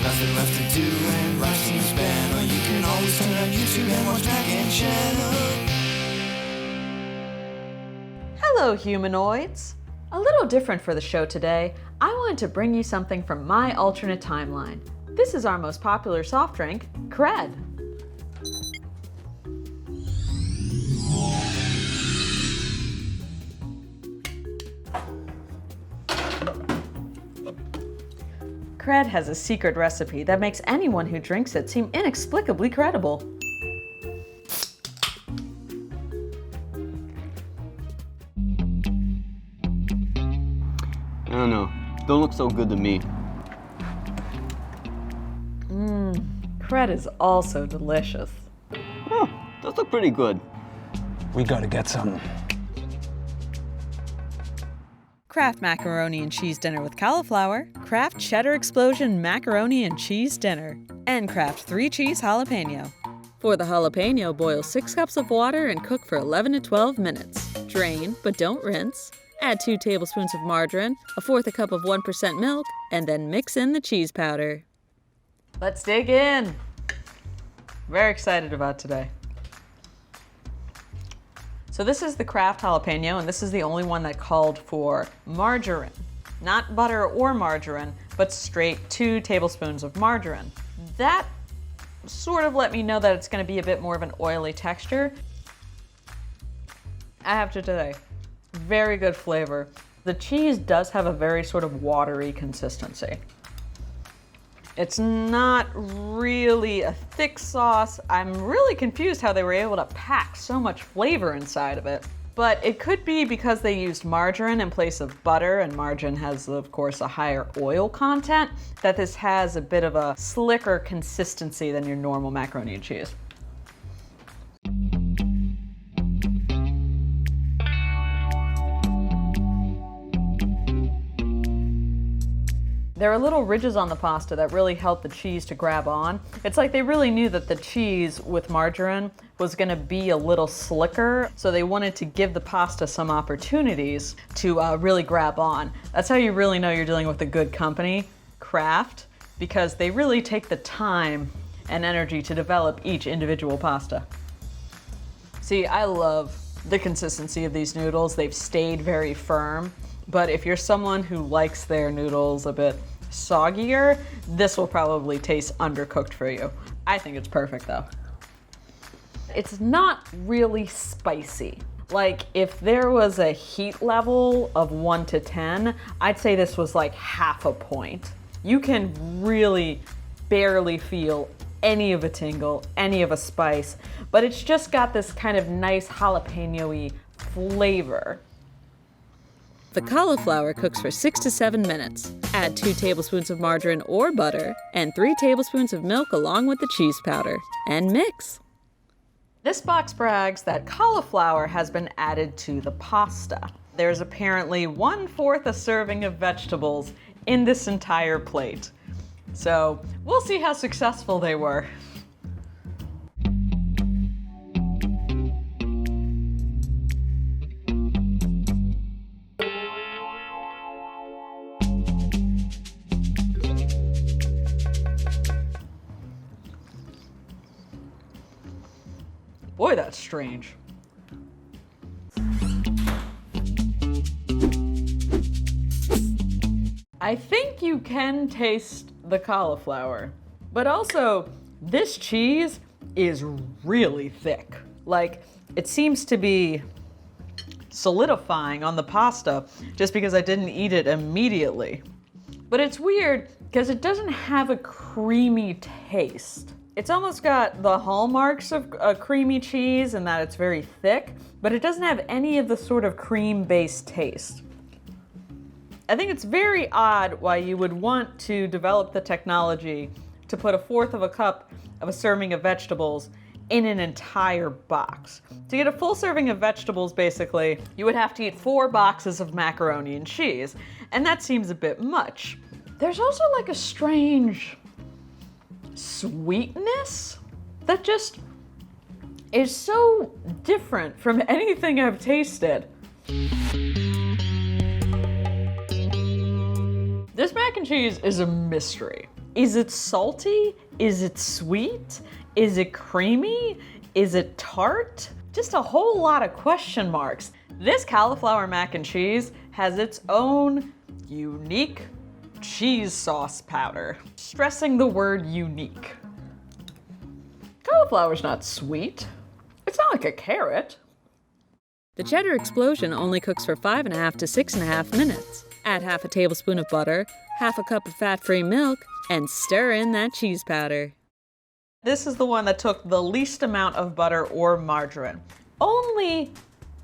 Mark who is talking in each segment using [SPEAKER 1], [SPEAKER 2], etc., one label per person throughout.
[SPEAKER 1] nothing left to do and life seems bad, or you can always turn on YouTube and watch Mac and Cheddar.
[SPEAKER 2] Hello, humanoids! A little different for the show today. I wanted to bring you something from my alternate timeline. This is our most popular soft drink, Cred. Cred has a secret recipe that makes anyone who drinks it seem inexplicably credible.
[SPEAKER 3] I don't know. Don't look so good to me.
[SPEAKER 2] Cred is also delicious.
[SPEAKER 3] Huh, those look pretty good.
[SPEAKER 4] We gotta get some.
[SPEAKER 2] Kraft Macaroni and Cheese Dinner with Cauliflower, Kraft Cheddar Explosion Macaroni and Cheese Dinner, and Kraft 3 Cheese Jalapeno. For the jalapeno, boil 6 cups of water and cook for 11 to 12 minutes. Drain, but don't rinse. Add 2 tablespoons of margarine, 1/4 cup of 1% milk, and then mix in the cheese powder. Let's dig in. Very excited about today. So this is the Kraft jalapeno, and this is the only one that called for margarine. Not butter or margarine, but straight 2 tablespoons of margarine. That sort of let me know that it's gonna be a bit more of an oily texture. I have to say, very good flavor. The cheese does have a very sort of watery consistency. It's not really a thick sauce. I'm really confused how they were able to pack so much flavor inside of it. But it could be because they used margarine in place of butter, and margarine has, of course, a higher oil content, that this has a bit of a slicker consistency than your normal macaroni and cheese. There are little ridges on the pasta that really help the cheese to grab on. It's like they really knew that the cheese with margarine was gonna be a little slicker, so they wanted to give the pasta some opportunities to really grab on. That's how you really know you're dealing with a good company, Kraft, because they really take the time and energy to develop each individual pasta. See, I love the consistency of these noodles. They've stayed very firm. But if you're someone who likes their noodles a bit soggier, this will probably taste undercooked for you. I think it's perfect though. It's not really spicy. Like if there was a heat level of 1 to 10, I'd say this was like half a point. You can really barely feel any of a tingle, any of a spice, but it's just got this kind of nice jalapeno-y flavor. The cauliflower cooks for 6 to 7 minutes. Add 2 tablespoons of margarine or butter and 3 tablespoons of milk along with the cheese powder, and mix. This box brags that cauliflower has been added to the pasta. There's apparently 1/4 a serving of vegetables in this entire plate. So we'll see how successful they were. Boy, that's strange. I think you can taste the cauliflower, but also this cheese is really thick. Like, it seems to be solidifying on the pasta just because I didn't eat it immediately. But it's weird because it doesn't have a creamy taste. It's almost got the hallmarks of a creamy cheese in that it's very thick, but it doesn't have any of the sort of cream-based taste. I think it's very odd why you would want to develop the technology to put 1/4 of a cup of a serving of vegetables in an entire box. To get a full serving of vegetables, basically, you would have to eat 4 boxes of macaroni and cheese, and that seems a bit much. There's also like a strange sweetness that just is so different from anything I've tasted. This mac and cheese is a mystery. Is it salty? Is it sweet? Is it creamy? Is it tart? Just a whole lot of question marks. This cauliflower mac and cheese has its own unique cheese sauce powder. Stressing the word unique. Cauliflower's not sweet. It's not like a carrot.
[SPEAKER 5] The cheddar explosion only cooks for 5.5 to 6.5 minutes. Add half a tablespoon of butter, half a cup of fat-free milk, and stir in that cheese powder.
[SPEAKER 2] This is the one that took the least amount of butter or margarine. Only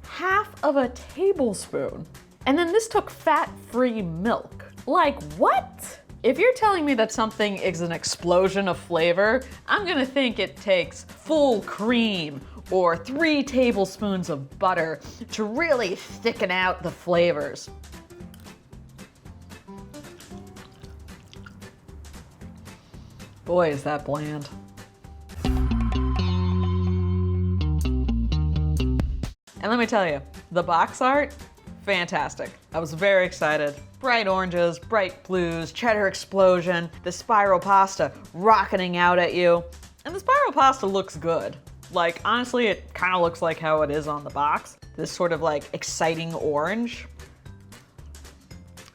[SPEAKER 2] half of a tablespoon. And then this took fat-free milk. Like what? If you're telling me that something is an explosion of flavor, I'm gonna think it takes full cream or 3 tablespoons of butter to really thicken out the flavors. Boy, is that bland. And let me tell you, the box art, fantastic. I was very excited. Bright oranges, bright blues, cheddar explosion, the spiral pasta rocketing out at you. And the spiral pasta looks good. Like, honestly, it kind of looks like how it is on the box. This sort of like exciting orange.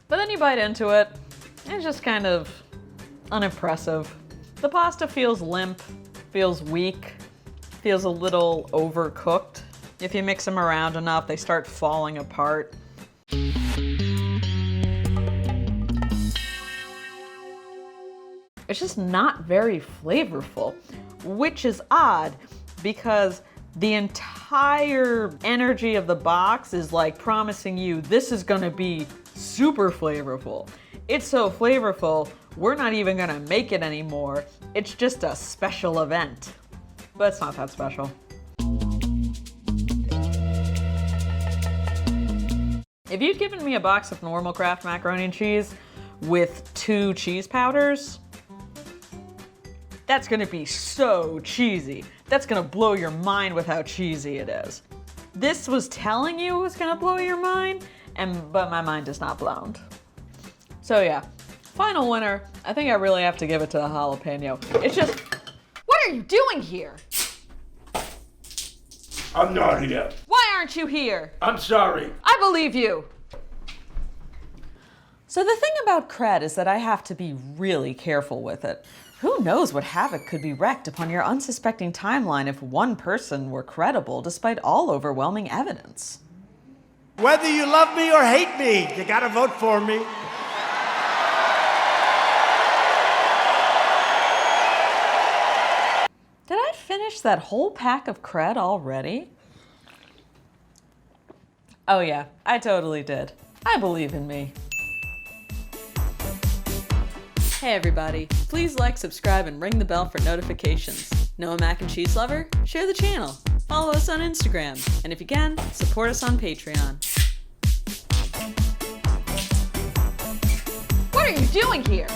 [SPEAKER 2] But then you bite into it, and it's just kind of unimpressive. The pasta feels limp, feels weak, feels a little overcooked. If you mix them around enough, they start falling apart. It's just not very flavorful, which is odd because the entire energy of the box is like promising you this is gonna be super flavorful. It's so flavorful, we're not even gonna make it anymore. It's just a special event. But it's not that special. If you'd given me a box of normal Kraft macaroni and cheese with 2 cheese powders, that's gonna be so cheesy. That's gonna blow your mind with how cheesy it is. This was telling you it was gonna blow your mind, but my mind is not blown. So yeah, final winner, I think I really have to give it to the jalapeno. It's just, what are you doing here?
[SPEAKER 6] I'm not here.
[SPEAKER 2] Why aren't you here?
[SPEAKER 6] I'm sorry.
[SPEAKER 2] I believe you. So the thing about cred is that I have to be really careful with it. Who knows what havoc could be wreaked upon your unsuspecting timeline if one person were credible despite all overwhelming evidence.
[SPEAKER 6] Whether you love me or hate me, you gotta vote for me.
[SPEAKER 2] Did I finish that whole pack of cred already? Oh yeah, I totally did. I believe in me.
[SPEAKER 5] Hey everybody, please like, subscribe, and ring the bell for notifications. Know a mac and cheese lover? Share the channel. Follow us on Instagram. And if you can, support us on Patreon.
[SPEAKER 2] What are you doing here?